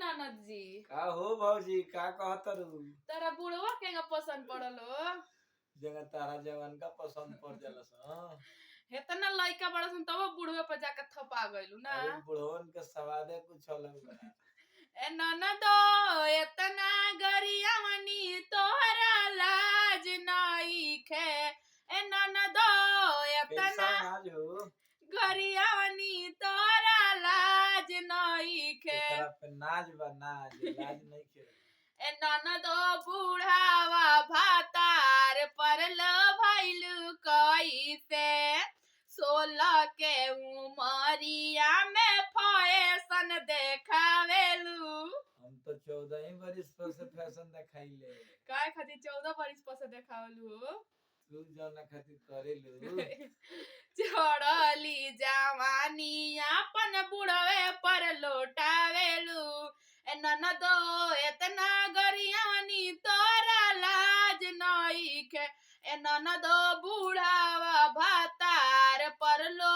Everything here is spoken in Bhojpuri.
ननद जी। का हो भौजी का कहतरू तारा बुढ़वा केगा पसंद पड़ल हो? जगह तारा जवान का पसंद पड़ जाला सा। हेतना लइका बड़ा सन तब बुढ़वे पर जाके थपा गइलू ना। अरे बुढ़वन के सवादे कुछ अलग बा। ए ननदो एतना गरियावनी तोहरा लाज नइखे। ए ननदो कैसा एतना नाज हो गरियावनी तोहरा लाज नइखे। एकरा पे नाज बा नाज लाज नहीं खे। ए ननदो बुढ़ावा भातार परल भइलु कइसे। 16 के उमरिया में फैशन देखावेलू। हम तो 14 ही बरिस पर से फैशन दिखाइले। काय खातिर 14 बरिस पर से देखावेलू हो? तू जौना खातिर करेलू चढ़ली जवानी अपन बुढ़वे पर लौटावेलू। ए ननदो एतना गरियावनी तोरा लाज नइखे। ए ननदो बुढ़ावा भातार पर लो